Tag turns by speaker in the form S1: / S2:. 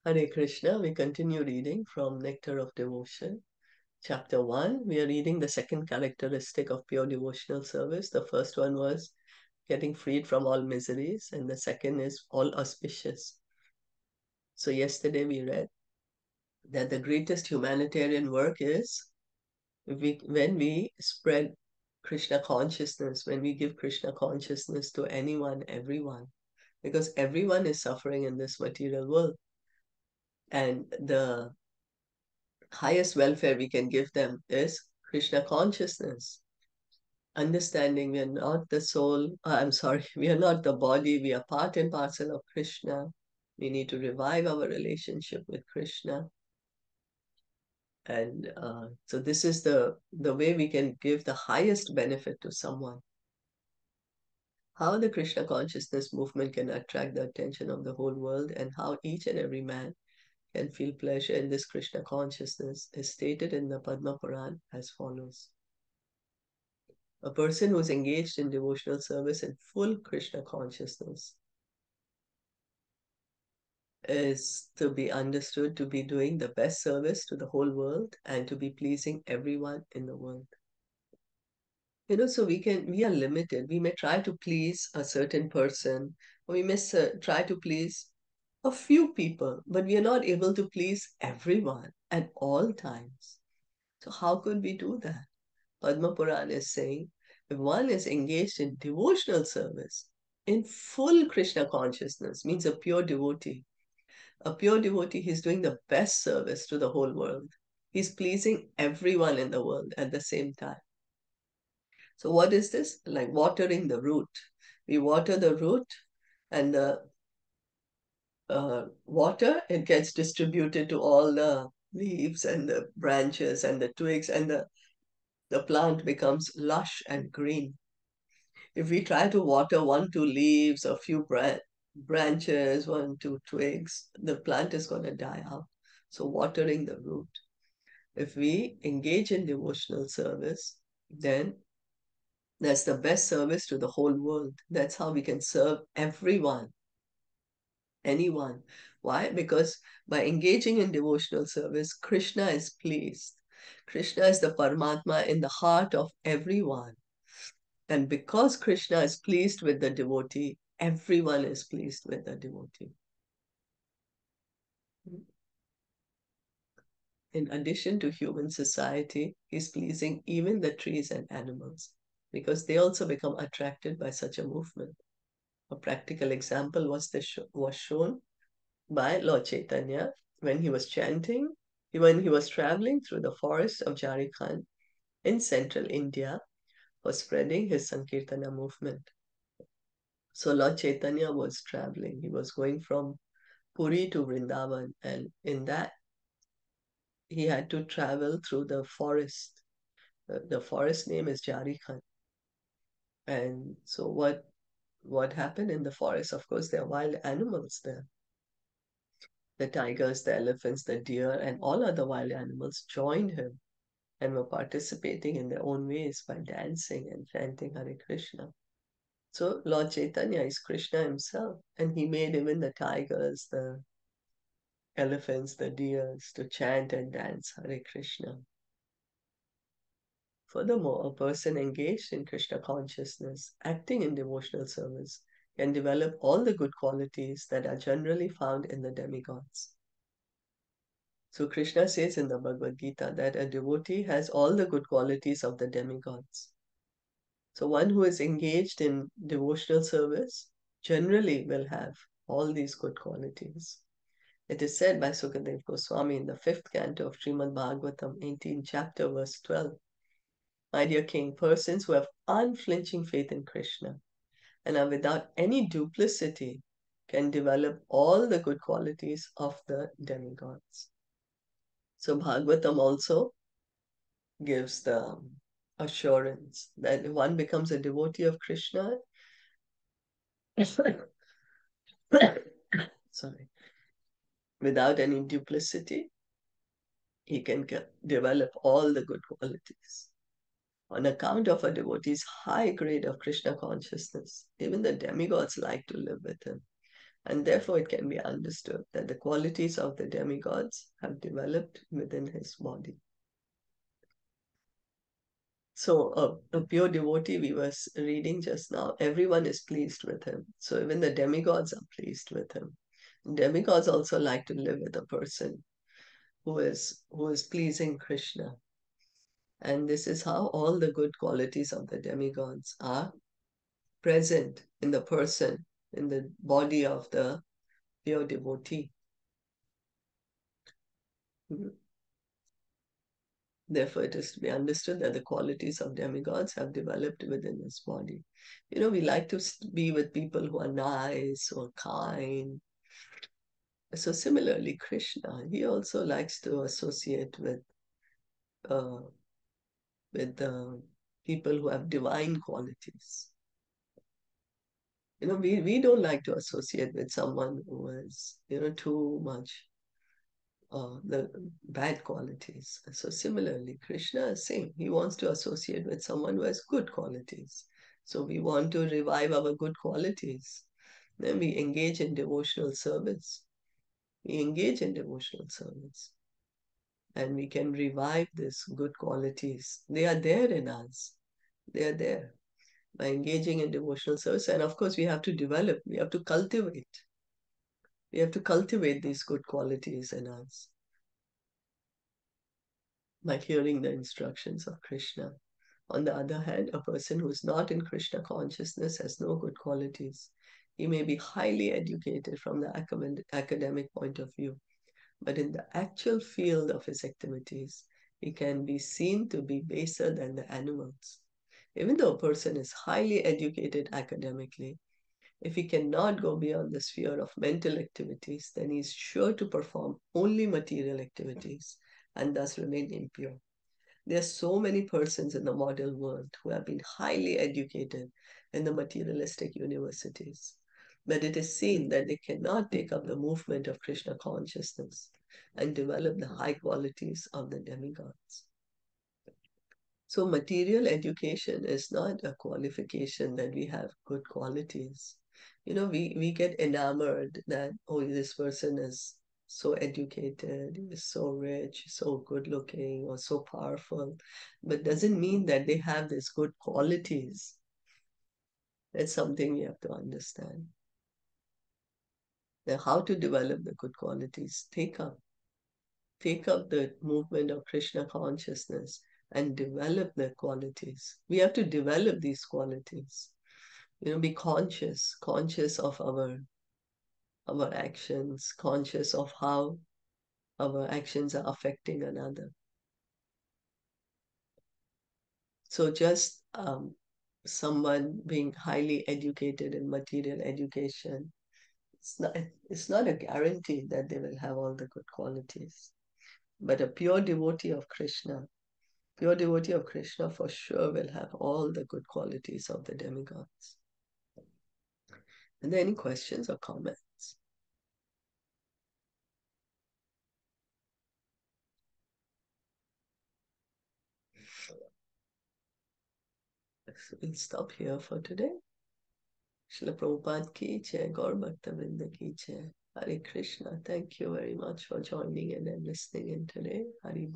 S1: Hare Krishna, we continue reading from Nectar of Devotion. Chapter 1, we are reading the second characteristic of pure devotional service. The first one was getting freed from all miseries, and the second is all auspicious. So, yesterday we read that the greatest humanitarian work is when we spread Krishna consciousness, when we give Krishna consciousness to anyone, everyone, because everyone is suffering in this material world. And the highest welfare we can give them is Krishna consciousness. Understanding we are not the soul, we are not the body, we are part and parcel of Krishna. We need to revive our relationship with Krishna. And so this is the way we can give the highest benefit to someone. How the Krishna consciousness movement can attract the attention of the whole world, and how each and every man can feel pleasure in this Krishna consciousness is stated in the Padma Puran as follows. A person who is engaged in devotional service in full Krishna consciousness is to be understood to be doing the best service to the whole world and to be pleasing everyone in the world. So we are limited. We may try to please a certain person, or we may try to please a few people, but we are not able to please everyone at all times. So how could we do that? Padma Puran is saying, if one is engaged in devotional service, in full Krishna consciousness, means a pure devotee. A pure devotee, he's doing the best service to the whole world. He's pleasing everyone in the world at the same time. So what is this? Like watering the root. We water the root, and the water, it gets distributed to all the leaves and the branches and the twigs, and the plant becomes lush and green. If we try to water 1, 2 leaves, a few branches, 1, 2 twigs, the plant is going to die out. So watering the root. If we engage in devotional service, then that's the best service to the whole world. That's how we can serve everyone, anyone. Why? Because by engaging in devotional service, Krishna is pleased. Krishna is the Paramatma in the heart of everyone. And because Krishna is pleased with the devotee, everyone is pleased with the devotee. In addition to human society, he's pleasing even the trees and animals, because they also become attracted by such a movement. A practical example was shown by Lord Chaitanya when he was chanting, when he was traveling through the forest of Jharkhand in central India for spreading his Sankirtana movement. So Lord Chaitanya was traveling. He was going from Puri to Vrindavan, and in that he had to travel through the forest. The forest name is Jharkhand. And so what happened in the forest? Of course, there are wild animals there. The tigers, the elephants, the deer, and all other wild animals joined him and were participating in their own ways by dancing and chanting Hare Krishna. So Lord Chaitanya is Krishna himself, and he made even the tigers, the elephants, the deers to chant and dance Hare Krishna. Furthermore, a person engaged in Krishna consciousness, acting in devotional service, can develop all the good qualities that are generally found in the demigods. So Krishna says in the Bhagavad Gita that a devotee has all the good qualities of the demigods. So one who is engaged in devotional service generally will have all these good qualities. It is said by Sukadeva Goswami in the 5th canto of Srimad Bhagavatam, 18th chapter, verse 12. My dear king, persons who have unflinching faith in Krishna and are without any duplicity can develop all the good qualities of the demigods. So Bhagavatam also gives the assurance that if one becomes a devotee of Krishna, sorry, without any duplicity, he can develop all the good qualities. On account of a devotee's high grade of Krishna consciousness, even the demigods like to live with him. And therefore it can be understood that the qualities of the demigods have developed within his body. So a pure devotee, we were reading just now, everyone is pleased with him. So even the demigods are pleased with him. Demigods also like to live with a person who is pleasing Krishna. And this is how all the good qualities of the demigods are present in the person, in the body of the pure devotee. Therefore, it is to be understood that the qualities of demigods have developed within his body. We like to be with people who are nice or kind. So similarly, Krishna, he also likes to associate uh, with people who have divine qualities. We don't like to associate with someone who has, too much the bad qualities. So similarly, Krishna is same. He wants to associate with someone who has good qualities. So we want to revive our good qualities. Then we engage in devotional service. We engage in devotional service. And we can revive these good qualities. They are there in us. They are there by engaging in devotional service. And of course, we have to develop, we have to cultivate. We have to cultivate these good qualities in us by hearing the instructions of Krishna. On the other hand, a person who is not in Krishna consciousness has no good qualities. He may be highly educated from the academic point of view, but in the actual field of his activities, he can be seen to be baser than the animals. Even though a person is highly educated academically, if he cannot go beyond the sphere of mental activities, then he is sure to perform only material activities and thus remain impure. There are so many persons in the modern world who have been highly educated in the materialistic universities, but it is seen that they cannot take up the movement of Krishna consciousness and develop the high qualities of the demigods. So material education is not a qualification that we have good qualities. We get enamored that, oh, this person is so educated, is so rich, so good looking, or so powerful, but doesn't mean that they have these good qualities. That's something we have to understand. Now, how to develop the good qualities? Take up the movement of Krishna consciousness and develop the qualities. We have to develop these qualities. Be conscious of our actions, conscious of how our actions are affecting another. So just someone being highly educated in material education, it's not a guarantee that they will have all the good qualities. But a pure devotee of Krishna for sure will have all the good qualities of the demigods. Are there any questions or comments? So we'll stop here for today. Srila Prabhupada ki jai, Gaur Bhakta ki jai. Hare Krishna. Thank you very much for joining in and listening in today. Hari Bol.